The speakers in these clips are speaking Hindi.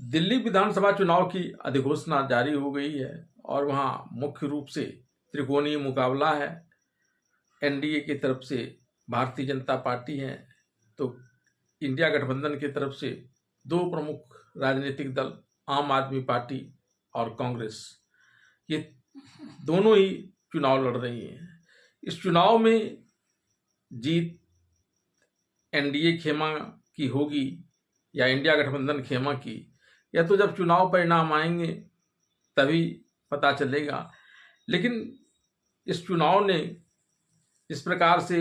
दिल्ली विधानसभा चुनाव की अधिघोषणा जारी हो गई है और वहां मुख्य रूप से त्रिकोणीय मुकाबला है। एनडीए की तरफ से भारतीय जनता पार्टी है, तो इंडिया गठबंधन की तरफ से दो प्रमुख राजनीतिक दल आम आदमी पार्टी और कांग्रेस, ये दोनों ही चुनाव लड़ रही हैं। इस चुनाव में जीत एनडीए खेमा की होगी या इंडिया गठबंधन खेमा की, या तो जब चुनाव परिणाम आएंगे तभी पता चलेगा। लेकिन इस चुनाव ने इस प्रकार से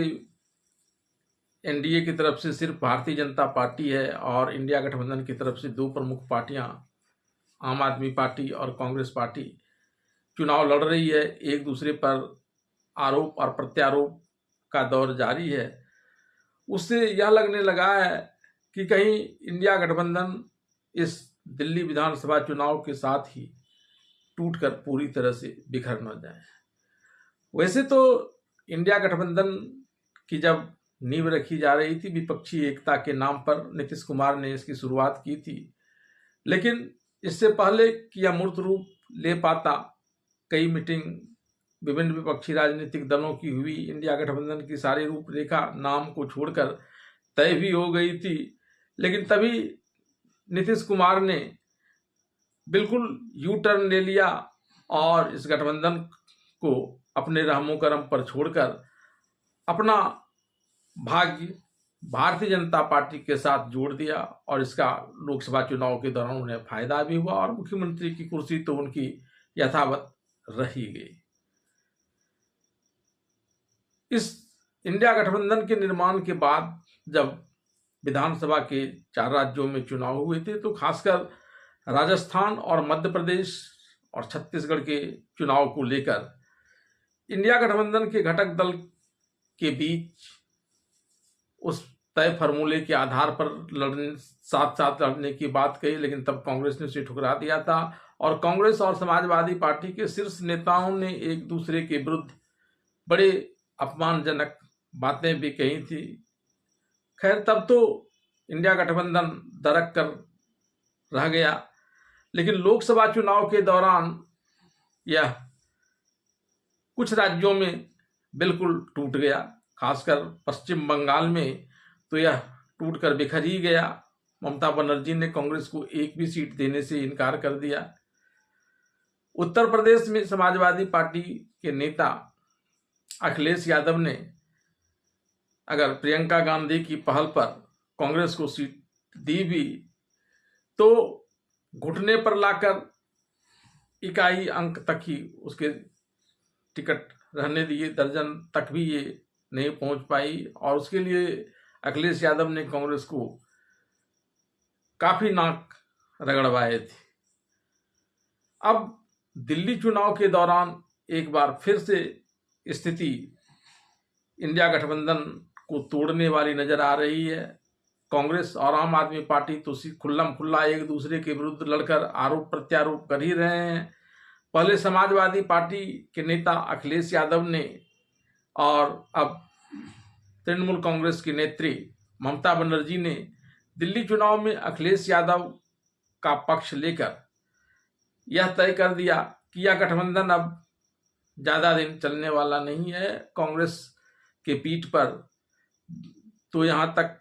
एनडीए की तरफ से सिर्फ भारतीय जनता पार्टी है और इंडिया गठबंधन की तरफ से दो प्रमुख पार्टियां आम आदमी पार्टी और कांग्रेस पार्टी चुनाव लड़ रही है। एक दूसरे पर आरोप और प्रत्यारोप का दौर जारी है। उससे यह लगने लगा है कि कहीं इंडिया गठबंधन इस दिल्ली विधानसभा चुनाव के साथ ही टूटकर पूरी तरह से बिखर न जाए। वैसे तो इंडिया गठबंधन की जब नींव रखी जा रही थी, विपक्षी एकता के नाम पर नीतीश कुमार ने इसकी शुरुआत की थी, लेकिन इससे पहले कि यह मूर्त रूप ले पाता, कई मीटिंग विभिन्न विपक्षी राजनीतिक दलों की हुई। इंडिया गठबंधन की सारी रूपरेखा नाम को छोड़कर तय भी हो गई थी, लेकिन तभी नीतीश कुमार ने बिल्कुल यू टर्न ले लिया और इस गठबंधन को अपने रहमो करम पर छोड़कर अपना भाग्य भारतीय जनता पार्टी के साथ जोड़ दिया। और इसका लोकसभा चुनाव के दौरान उन्हें फायदा भी हुआ और मुख्यमंत्री की कुर्सी तो उनकी यथावत रही गई। इस इंडिया गठबंधन के निर्माण के बाद जब विधानसभा के 4 राज्यों में चुनाव हुए थे, तो खासकर राजस्थान और मध्य प्रदेश और छत्तीसगढ़ के चुनाव को लेकर इंडिया गठबंधन के घटक दल के बीच उस तय फार्मूले के आधार पर साथ साथ लड़ने की बात कही, लेकिन तब कांग्रेस ने उसे ठुकरा दिया था और कांग्रेस और समाजवादी पार्टी के शीर्ष नेताओं ने एक दूसरे के विरुद्ध बड़े अपमानजनक बातें भी कही थी। खैर, तब तो इंडिया गठबंधन दरक कर रह गया, लेकिन लोकसभा चुनाव के दौरान यह कुछ राज्यों में बिल्कुल टूट गया। खासकर पश्चिम बंगाल में तो यह टूटकर बिखर ही गया। ममता बनर्जी ने कांग्रेस को एक भी सीट देने से इनकार कर दिया। उत्तर प्रदेश में समाजवादी पार्टी के नेता अखिलेश यादव ने अगर प्रियंका गांधी की पहल पर कांग्रेस को सीट दी भी, तो घुटने पर लाकर इकाई अंक तक ही उसके टिकट रहने दिए, दर्जन तक भी ये नहीं पहुंच पाई। और उसके लिए अखिलेश यादव ने कांग्रेस को काफी नाक रगड़वाए थे। अब दिल्ली चुनाव के दौरान एक बार फिर से स्थिति इंडिया गठबंधन को तोड़ने वाली नजर आ रही है। कांग्रेस और आम आदमी पार्टी तो खुल्लम खुल्ला एक दूसरे के विरुद्ध लड़कर आरोप प्रत्यारोप कर ही रहे हैं। पहले समाजवादी पार्टी के नेता अखिलेश यादव ने और अब तृणमूल कांग्रेस की नेत्री ममता बनर्जी ने दिल्ली चुनाव में अखिलेश यादव का पक्ष लेकर यह तय कर दिया कि यह गठबंधन अब ज्यादा दिन चलने वाला नहीं है। कांग्रेस के पीठ पर तो यहां तक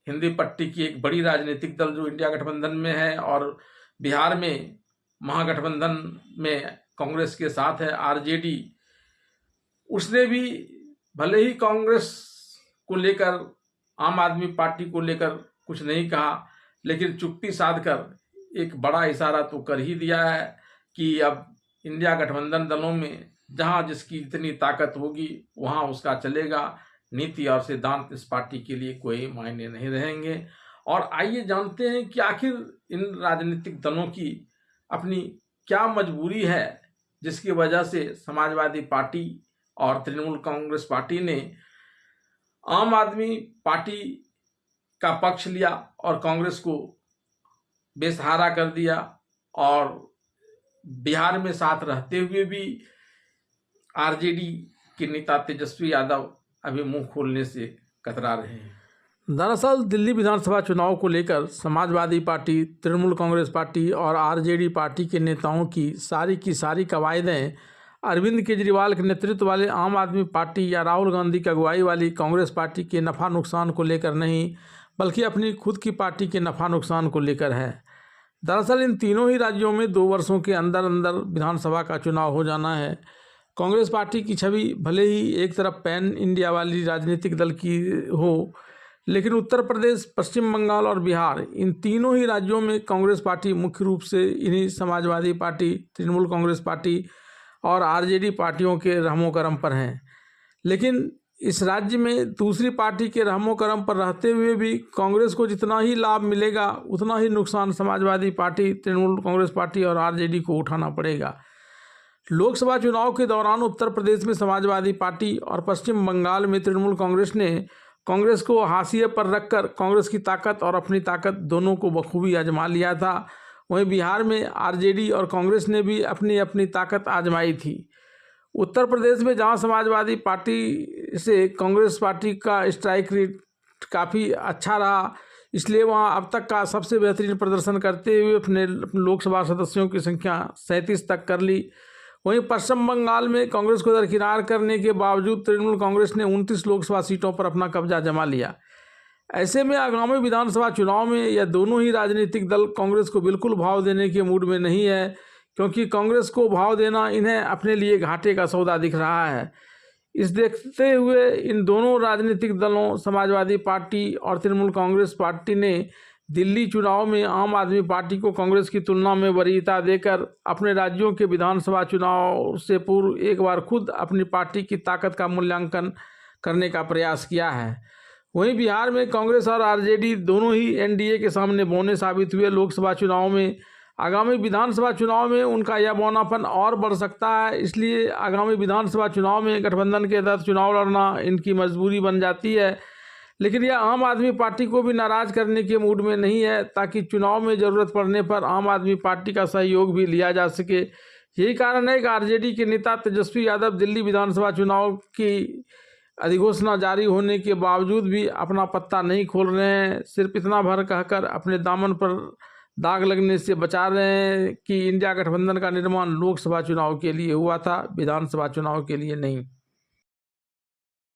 हिंदी पट्टी की एक बड़ी राजनीतिक दल जो इंडिया गठबंधन में है और बिहार में महागठबंधन में कांग्रेस के साथ है आरजेडी, उसने भी भले ही कांग्रेस को लेकर आम आदमी पार्टी को लेकर कुछ नहीं कहा, लेकिन चुप्पी साधकर एक बड़ा इशारा तो कर ही दिया है कि अब इंडिया गठबंधन दलों में जहां जिसकी जितनी ताकत होगी वहां उसका चलेगा। नीति और सिद्धांत इस पार्टी के लिए कोई मायने नहीं रहेंगे। और आइए जानते हैं कि आखिर इन राजनीतिक दलों की अपनी क्या मजबूरी है, जिसकी वजह से समाजवादी पार्टी और तृणमूल कांग्रेस पार्टी ने आम आदमी पार्टी का पक्ष लिया और कांग्रेस को बेसहारा कर दिया। और बिहार में साथ रहते हुए भी आरजेडी के नेता तेजस्वी यादव अभी मुंह खोलने से कतरा रहे हैं। दरअसल दिल्ली विधानसभा चुनाव को लेकर समाजवादी पार्टी, तृणमूल कांग्रेस पार्टी और आरजेडी पार्टी के नेताओं की सारी कवायदें अरविंद केजरीवाल के नेतृत्व वाले आम आदमी पार्टी या राहुल गांधी की अगुवाई वाली कांग्रेस पार्टी के नफ़ा नुकसान को लेकर नहीं, बल्कि अपनी खुद की पार्टी के नफ़ा नुकसान को लेकर है। दरअसल इन तीनों ही राज्यों में 2 वर्षों के अंदर अंदर विधानसभा का चुनाव हो जाना है। कांग्रेस पार्टी की छवि भले ही एक तरफ पैन इंडिया वाली राजनीतिक दल की हो, लेकिन उत्तर प्रदेश, पश्चिम बंगाल और बिहार, इन तीनों ही राज्यों में कांग्रेस पार्टी मुख्य रूप से इन्हीं समाजवादी पार्टी, तृणमूल कांग्रेस पार्टी और आरजेडी पार्टियों के रहमो करम पर हैं। लेकिन इस राज्य में दूसरी पार्टी के रहमो करम पर रहते हुए भी कांग्रेस को जितना ही लाभ मिलेगा उतना ही नुकसान समाजवादी पार्टी, तृणमूल कांग्रेस पार्टी और आरजेडी को उठाना पड़ेगा। लोकसभा चुनाव के दौरान उत्तर प्रदेश में समाजवादी पार्टी और पश्चिम बंगाल में तृणमूल कांग्रेस ने कांग्रेस को हाशिए पर रखकर कांग्रेस की ताकत और अपनी ताकत दोनों को बखूबी आजमा लिया था। वहीं बिहार में आरजेडी और कांग्रेस ने भी अपनी अपनी ताकत आजमाई थी। उत्तर प्रदेश में जहां समाजवादी पार्टी से कांग्रेस पार्टी का स्ट्राइक रेट काफ़ी अच्छा रहा, इसलिए वहां अब तक का सबसे बेहतरीन प्रदर्शन करते हुए अपने लोकसभा सदस्यों की संख्या 37 तक कर ली। वहीं पश्चिम बंगाल में कांग्रेस को दरकिनार करने के बावजूद तृणमूल कांग्रेस ने 29 लोकसभा सीटों पर अपना कब्जा जमा लिया। ऐसे में आगामी विधानसभा चुनाव में यह दोनों ही राजनीतिक दल कांग्रेस को बिल्कुल भाव देने के मूड में नहीं है, क्योंकि कांग्रेस को भाव देना इन्हें अपने लिए घाटे का सौदा दिख रहा है। इस देखते हुए इन दोनों राजनीतिक दलों, समाजवादी पार्टी और तृणमूल कांग्रेस पार्टी ने दिल्ली चुनाव में आम आदमी पार्टी को कांग्रेस की तुलना में वरीयता देकर अपने राज्यों के विधानसभा चुनाव से पूर्व एक बार खुद अपनी पार्टी की ताकत का मूल्यांकन करने का प्रयास किया है। वहीं बिहार में कांग्रेस और आरजेडी दोनों ही एनडीए के सामने बौने साबित हुए। लोकसभा चुनाव में आगामी विधानसभा चुनाव में उनका यह बौनापन और बढ़ सकता है, इसलिए आगामी विधानसभा चुनाव में गठबंधन के तहत चुनाव लड़ना इनकी मजबूरी बन जाती है। लेकिन यह आम आदमी पार्टी को भी नाराज करने के मूड में नहीं है, ताकि चुनाव में ज़रूरत पड़ने पर आम आदमी पार्टी का सहयोग भी लिया जा सके। यही कारण है कि आरजेडी के नेता तेजस्वी यादव दिल्ली विधानसभा चुनाव की अधिघोषणा जारी होने के बावजूद भी अपना पत्ता नहीं खोल रहे हैं। सिर्फ इतना भर कहकर अपने दामन पर दाग लगने से बचा रहे हैं कि इंडिया गठबंधन का निर्माण लोकसभा चुनाव के लिए हुआ था, विधानसभा चुनाव के लिए नहीं।